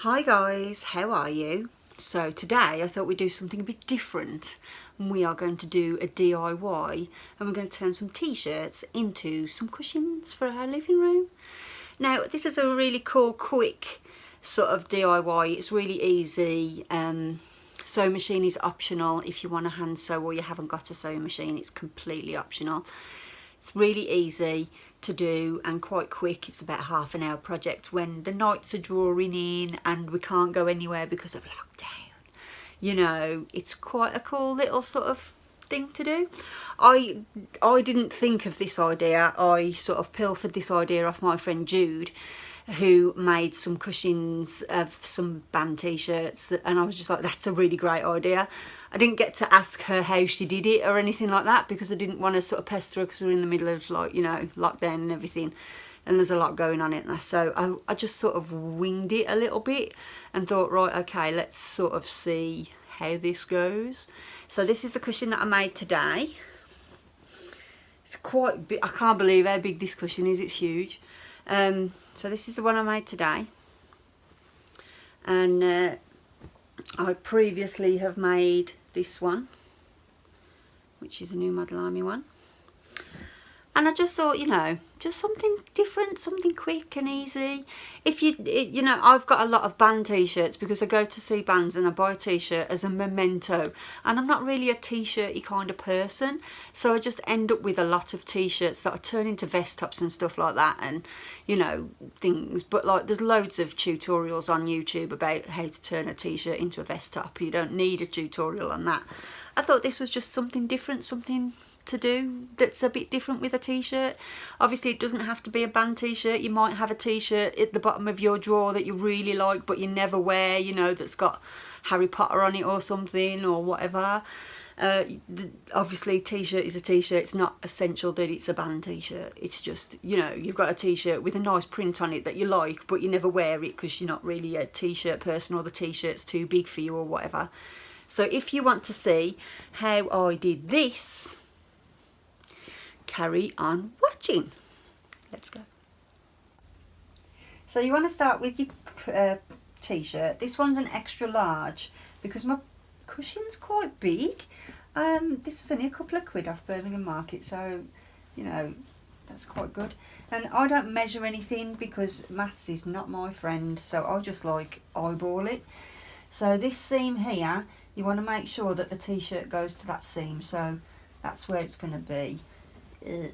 Hi guys, how are you? So today I thought we'd do something a bit different. We are going to do a DIY and we're going to turn some t-shirts into some cushions for our living room. Now this is a really cool, quick sort of DIY. It's really easy. Sewing machine is optional. If you want to hand sew or you haven't got a sewing machine, it's completely optional. It's really easy to do and quite quick. It's about half an hour project when the nights are drawing in and we can't go anywhere because of lockdown. You know, it's quite a cool little sort of thing to do. I didn't think of this idea. I sort of pilfered this idea off my friend Jude, who made some cushions of some band t-shirts, and I was just like, that's a really great idea. I didn't get to ask her how she did it or anything like that because I didn't want to sort of pester her because we're in the middle of, like, you know, lockdown and everything, and there's a lot going on in there. So I just sort of winged it a little bit and thought, right, okay, let's sort of see how this goes. So this is the cushion that I made today. It's quite big. I can't believe how big this cushion is. It's huge. So this is the one I made today, and I previously have made this one, which is a new Model Army one, and I just thought, you know, just something different, something quick and easy. If you know, I've got a lot of band t-shirts because I go to see bands and I buy a t-shirt as a memento, and I'm not really a t-shirty kind of person, so I just end up with a lot of t-shirts that I turn into vest tops and stuff like that, and you know, things. But like, there's loads of tutorials on YouTube about how to turn a t-shirt into a vest top. You don't need a tutorial on that. I thought this was just something different, something to do that's a bit different with a t-shirt. Obviously it doesn't have to be a band t-shirt. You might have a t-shirt at the bottom of your drawer that you really like but you never wear, you know, that's got Harry Potter on it or something or whatever. Obviously t-shirt is a t-shirt. It's not essential that it's a band t-shirt. It's just, you know, you've got a t-shirt with a nice print on it that you like but you never wear it because you're not really a t-shirt person or the t-shirt's too big for you or whatever. So if you want to see how I did this, carry on watching. Let's go. So you want to start with your t-shirt. This one's an extra large because my cushion's quite big. This was only a couple of quid off Birmingham Market, so you know, that's quite good. And I don't measure anything because maths is not my friend, so I just like eyeball it. So this seam here, you want to make sure that the t-shirt goes to that seam, so that's where it's going to be. It's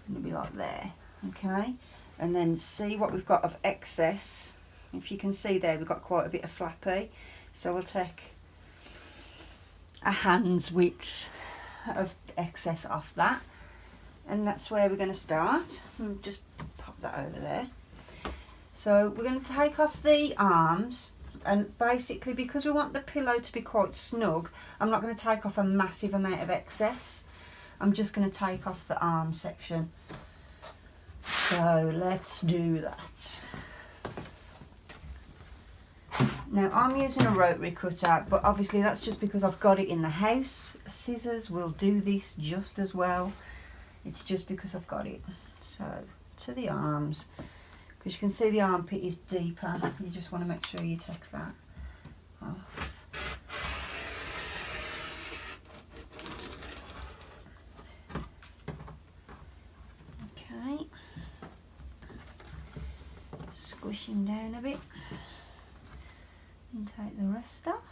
going to be like there, okay? And then see what we've got of excess. If you can see there, we've got quite a bit of flappy, so we'll take a hand's width of excess off that, and that's where we're going to start. We'll just pop that over there. So we're going to take off the arms, and basically because we want the pillow to be quite snug, I'm not going to take off a massive amount of excess. I'm just going to take off the arm section. So let's do that. Now I'm using a rotary cutter, but obviously that's just because I've got it in the house. Scissors will do this just as well. It's just because I've got it. So to the arms, because you can see the armpit is deeper. You just want to make sure you take that off. Squish him down a bit and take the rest off.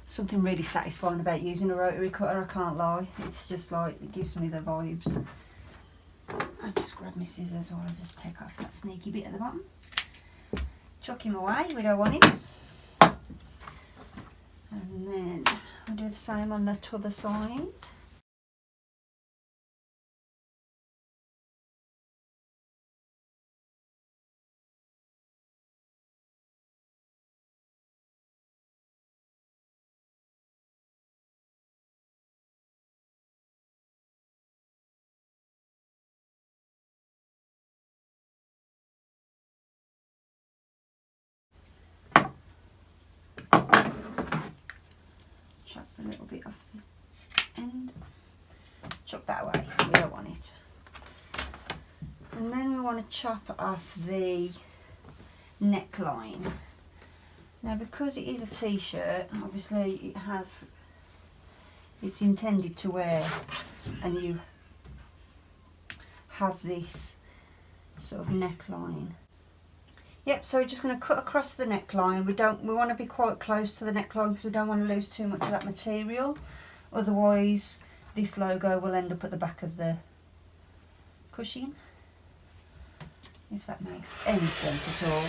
Something really satisfying about using a rotary cutter, I can't lie. It's just like, it gives me the vibes. I'll just grab my scissors, or I'll just take off that sneaky bit at the bottom. Chuck him away, we don't want him. And then I'll do the same on the other side. Chuck a little bit off the end. Chuck that away, we don't want it. And then we want to chop off the neckline. Now because it is a t-shirt, obviously it's intended to wear, and you have this sort of neckline. Yep, so we're just going to cut across the neckline. We want to be quite close to the neckline because we don't want to lose too much of that material. Otherwise this logo will end up at the back of the cushion, if that makes any sense at all.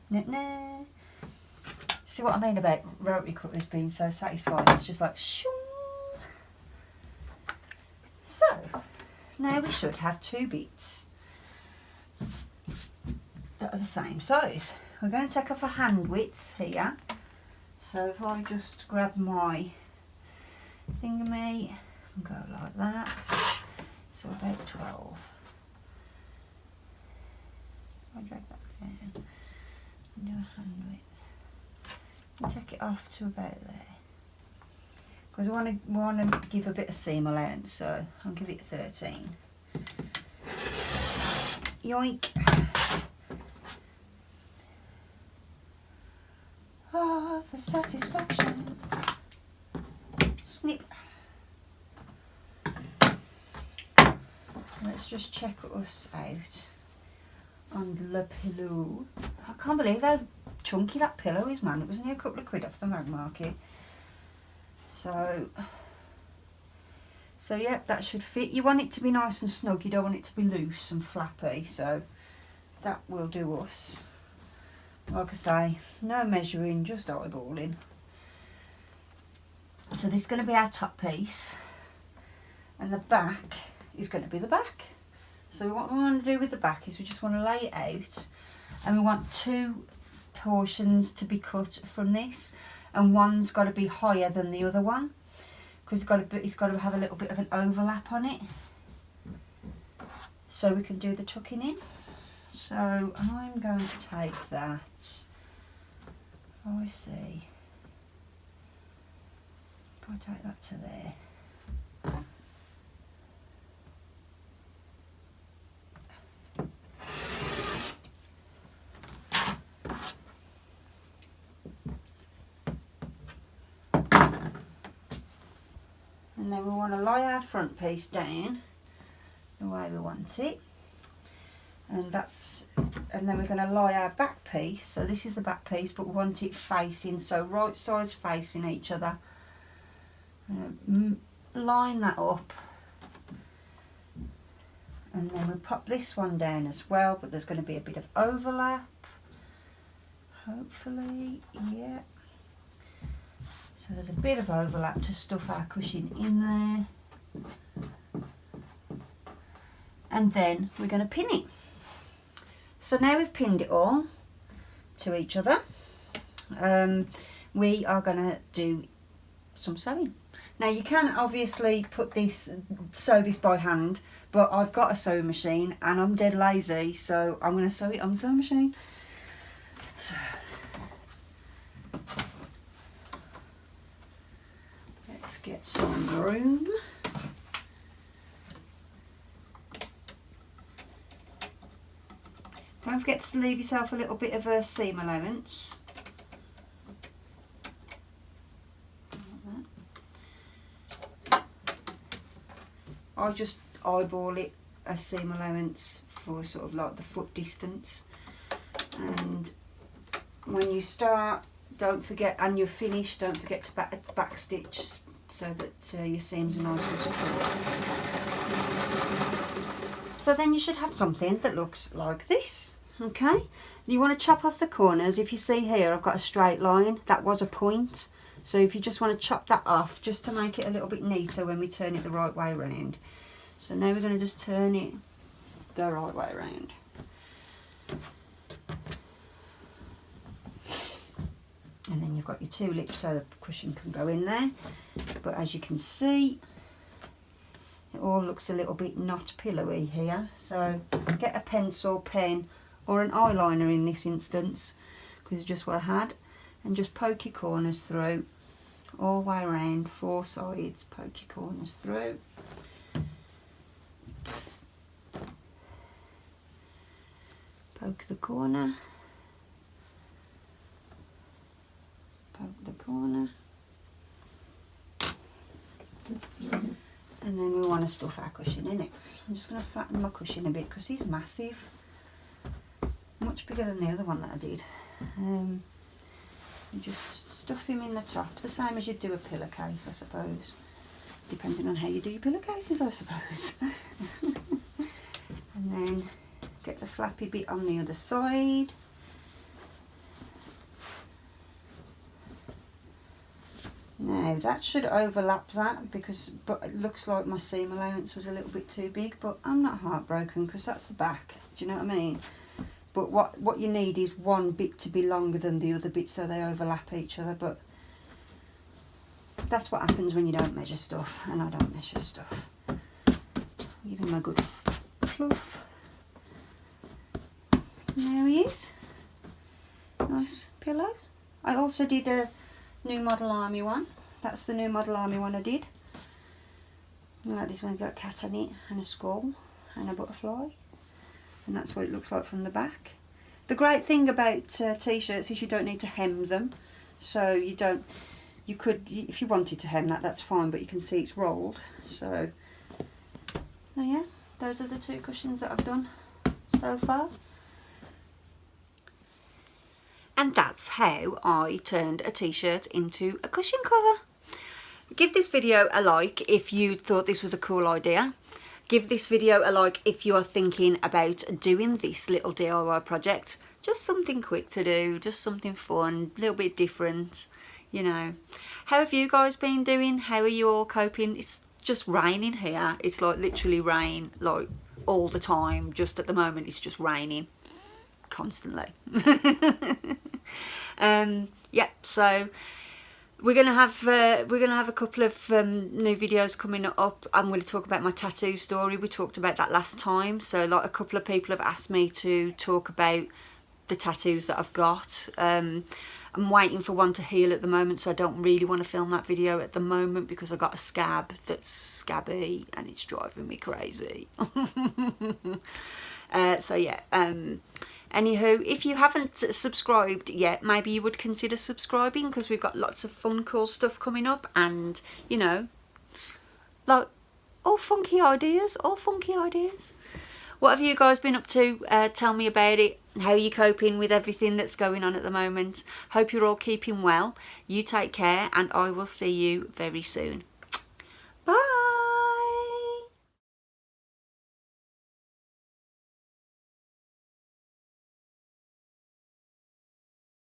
Nah. See what I mean about rotary cutters being so satisfying? It's just like shoo. So now we should have two bits that are the same size. We're going to take off a hand width here. So if I just grab my thingamy and go like that, so about 12. I'll drag that down and do a hand width and take it off to about there, because we want to give a bit of seam allowance, so I'll give it 13. Yoink. Oh, the satisfaction. Snip. Let's just check us out on the pillow. I can't believe how chunky that pillow is, man. It was only a couple of quid off the mag market. So yeah, that should fit. You want it to be nice and snug. You don't want it to be loose and flappy. So that will do us. Like I say, no measuring, just eyeballing. So this is going to be our top piece, and the back is going to be the back. So what we want to do with the back is we just want to lay it out, and we want two portions to be cut from this, and one's got to be higher than the other one because it's got to have a little bit of an overlap on it, so we can do the tucking in. So I'm going to take that. I see. If I take that to there. And then we want to lie our front piece down the way we want it. And then we're going to lie our back piece. So this is the back piece, but we want it facing, so right sides facing each other. Line that up, and then we pop this one down as well, but there's going to be a bit of overlap, hopefully. Yeah, so there's a bit of overlap to stuff our cushion in there, and then we're going to pin it. So now we've pinned it all to each other, we are going to do some sewing. Now you can obviously sew this by hand, but I've got a sewing machine and I'm dead lazy, so I'm going to sew it on the sewing machine. So let's get some room. Don't forget to leave yourself a little bit of a seam allowance. I just eyeball it, a seam allowance for sort of like the foot distance. And when you start, don't forget, and you're finished, don't forget to back stitch so that your seams are nice and secure. So then you should have something that looks like this. Okay, you want to chop off the corners. If you see here, I've got a straight line. That was a point. So if you just want to chop that off, just to make it a little bit neater when we turn it the right way around. So now we're going to just turn it the right way around. And then you've got your tulips so the cushion can go in there. But as you can see, it all looks a little bit not pillowy here. So get a pencil, pen, or an eyeliner in this instance, because it's just what I had, and just poke your corners through all the way around, four sides, poke your corners through. poke the corner, poke the corner, and then we want to stuff our cushion in it. I'm just going to flatten my cushion a bit because he's massive, much bigger than the other one that I did. You just stuff him in the top, the same as you'd do a pillowcase, I suppose, depending on how you do your pillowcases, I suppose. And then get the flappy bit on the other side. Now that should overlap that, but it looks like my seam allowance was a little bit too big, but I'm not heartbroken because that's the back, do you know what I mean? But what you need is one bit to be longer than the other bit so they overlap each other, but that's what happens when you don't measure stuff, and I don't measure stuff. Give him a good fluff. And there he is. Nice pillow. I also did a new Model Army one. That's the new Model Army one I did. Like this one, got a cat on it and a skull and a butterfly. And that's what it looks like from the back. The great thing about t-shirts is you don't need to hem them. So you could, if you wanted to hem that, that's fine, but you can see it's rolled. So yeah, those are the two cushions that I've done so far. And that's how I turned a t-shirt into a cushion cover. Give this video a like if you thought this was a cool idea. Give this video a like if you are thinking about doing this little DIY project. Just something quick to do, just something fun, a little bit different, you know. How have you guys been doing? How are you all coping? It's just raining here. It's like literally rain, like all the time. Just at the moment it's just raining constantly. Yeah, so we're gonna have a couple of new videos coming up. I'm going to talk about my tattoo story. We talked about that last time, so like a couple of people have asked me to talk about the tattoos that I've got. I'm waiting for one to heal at the moment, so I don't really want to film that video at the moment because I got a scab that's scabby and it's driving me crazy. So yeah, anywho, if you haven't subscribed yet, maybe you would consider subscribing because we've got lots of fun, cool stuff coming up, and you know, like all funky ideas, all funky ideas. What have you guys been up to? Tell me about it. How are you coping with everything that's going on at the moment? Hope you're all keeping well. You take care, and I will see you very soon. Bye.